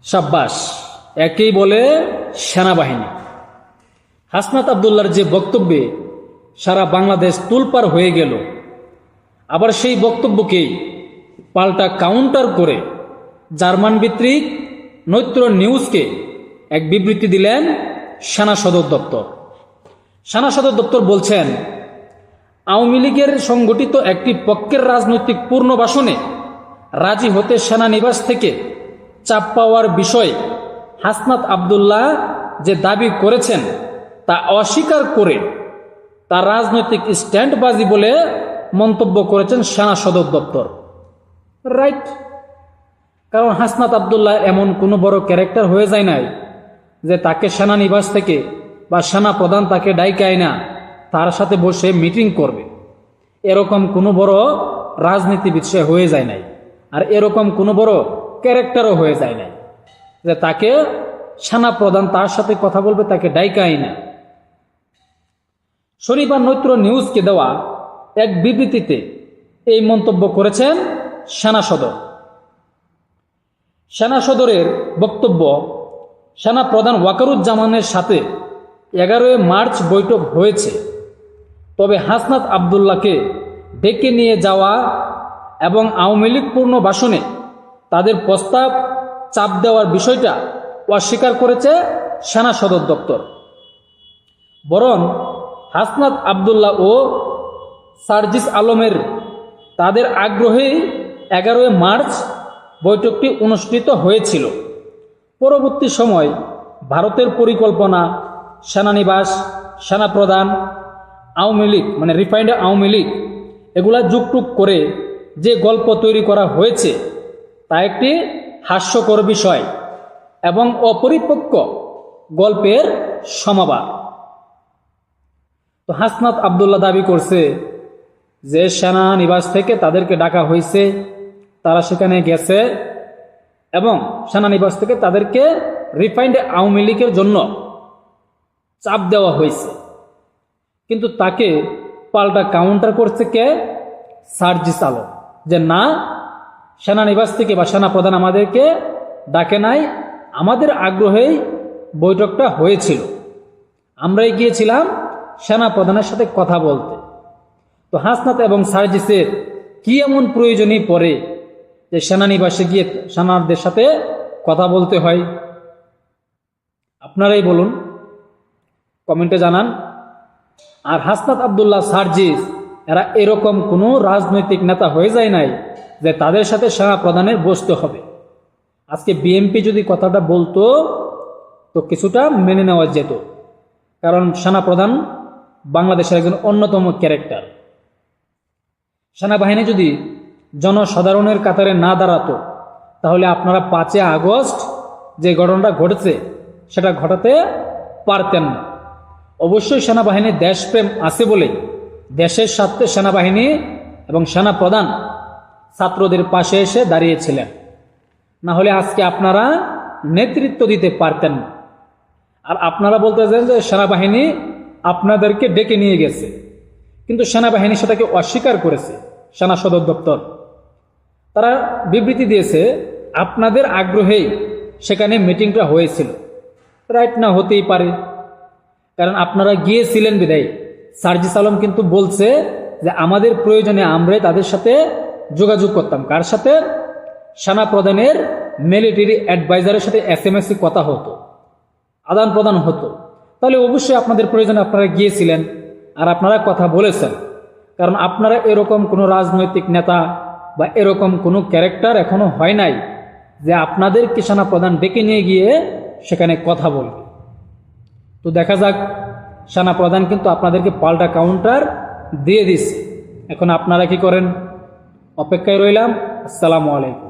সাব্বাস, একেই বলে সেনাবাহিনী। হাসনাত আবদুল্লাহর যে বক্তব্যে সারা বাংলাদেশ তুলপার হয়ে গেল, আবার সেই বক্তব্যকেই পাল্টা কাউন্টার করে জার্মান ভিত্তিক নৈত্র নিউজকে এক বিবৃতি দিলেন সেনা সদর দপ্তর। সেনা সদর দপ্তর বলছেন, আওয়ামী লীগের সংগঠিত একটি পক্ষের রাজনৈতিক পূর্ণবাসনে রাজি হতে সেনানিবাস থেকে চাপ পাওয়ার বিষয়ে হাসনাত আবদুল্লাহ যে দাবি করেছেন তা অস্বীকার করে তার রাজনৈতিক স্ট্যান্ডবাজি বলে মন্তব্য করেছেন সেনা সদর দপ্তর। রাইট, কারণ হাসনাত আবদুল্লাহ এমন কোনো বড় ক্যারেক্টার হয়ে যায় নাই যে তাকে সেনানিবাস থেকে বা সেনা প্রধান তাকে ডাইকায় না তার সাথে বসে মিটিং করবে। এরকম কোনো বড় রাজনীতিবিদ সে হয়ে যায় নাই, আর এরকম কোনো বড় ক্যারেক্টারও হয়ে যায় নাই যে তাকে সেনা প্রধান তার সাথে কথা বলবে, তাকে ডাইকায় না। শনিবার নৈত্র নিউজকে দেওয়া এক বিবৃতিতে এই মন্তব্য করেছেন সেনা সদর। সেনা সদরের বক্তব্য, সেনা প্রধান ওয়াকারুজ্জামানের সাথে 11 মার্চ বৈঠক হয়েছে, তবে হাসনাত আবদুল্লাহকে ডেকে নিয়ে যাওয়া এবং আওয়ামী লীগ পূর্ণবাসনে তাদের প্রস্তাব চাপ দেওয়ার বিষয়টা অস্বীকার করেছে সেনা সদর দপ্তর। বরং হাসনাত আবদুল্লাহ ও সার্জিস আলমের তাদের আগ্রহে 11 মার্চ বৈঠকটি অনুষ্ঠিত হয়েছিল। পরবর্তী সময় ভারতের পরিকল্পনা, সেনানিবাস, সেনাপ্রধান, আওয়ামী লীগ মানে রিফাইন্ড আওয়ামী লীগ এগুলা যুগটুক করে যে গল্প তৈরি করা হয়েছে তা একটি হাস্যকর বিষয় এবং অপরিপক্ক গল্পের সমাবার। তো হাসনাত আবদুল্লাহ দাবি করছে যে সেনানিবাস থেকে তাদেরকে ডাকা হয়েছে, তারা সেখানে গেছে এবং সেনানিবাস থেকে তাদেরকে রিফাইন্ড আওয়ামী লীগের জন্য চাপ দেওয়া হয়েছে। কিন্তু তাকে পাল্টা কাউন্টার করছে কে? সার্জিস আলম, যে না, সেনানিবাস থেকে বা সেনাপ্রধান আমাদেরকে ডাকে নাই, আমাদের আগ্রহেই বৈঠকটা হয়েছিল, আমরাই গিয়েছিলাম সেনাপ্রধানের সাথে কথা বলতে। তো হাসনাত এবং সার্জিসের কি এমন প্রয়োজনই পড়ে যে সেনানিবাসে গিয়ে সেনাদের সাথে কথা বলতে হয়? আপনারাই বলুন, কমেন্টে জানান। আর হাসনাত আবদুল্লাহ, সার্জিস এরা এরকম কোনো রাজনৈতিক নেতা হয়ে যায় নাই যে তাদের সাথে সেনা প্রধানের বসতে হবে। আজকে বিএনপি যদি কথাটা বলতো তো কিছুটা মেনে নেওয়া যেত, কারণ সেনাপ্রধান বাংলাদেশের একজন অন্যতম ক্যারেক্টার। সেনাবাহিনী যদি জনসাধারণের কাতারে না দাঁড়াতো তাহলে আপনারা 5 আগস্ট যে ঘটনাটা ঘটেছে সেটা ঘটাতে পারতেন না। অবশ্যই সেনাবাহিনীর দেশপ্রেম আছে বলে দেশের স্বার্থে সেনাবাহিনী এবং সেনাপ্রধান ছাত্রদের পাশে এসে দাঁড়িয়েছিলেন, না হলে আজকে আপনারা নেতৃত্ব দিতে পারতেন না। আর আপনারা বলতেছেন যে সেনাবাহিনী আপনাদেরকে ডেকে নিয়ে গেছে, কিন্তু সেনাবাহিনী সেটাকে অস্বীকার করেছে। সেনা সদর দপ্তর তারা বিবৃতি দিয়েছে আপনাদের আগ্রহেই সেখানে মিটিংটা হয়েছিল। রাইট, না হতেই পারে, কারণ আপনারা গিয়েছিলেন বিদায়। সার্জিস আলম কিন্তু বলছে যে আমাদের প্রয়োজনে আমরাই তাদের সাথে যোগাযোগ করতাম। কার সাথে? সেনা প্রধানের মিলিটারি অ্যাডভাইজারের সাথে SMS কথা হতো, আদান প্রদান হতো। তাহলে অবশ্যই আপনাদের প্রয়োজনে আপনারা গিয়েছিলেন আর আপনারা কথা বলেছেন, কারণ আপনারা এরকম কোনো রাজনৈতিক নেতা বা এরকম কোনো ক্যারেক্টার এখনো হয় নাই যে আপনাদেরকে সেনা প্রধান ডেকে নিয়ে গিয়ে সেখানে কথা বলবে। তো দেখা যাক, সেনা প্রধান কিন্তু আপনাদেরকে পাল্টা কাউন্টার দিয়ে দিচ্ছে। এখন আপনারা কি করেন? অপেক্ষায় রইলাম। আসসালামু আলাইকুম।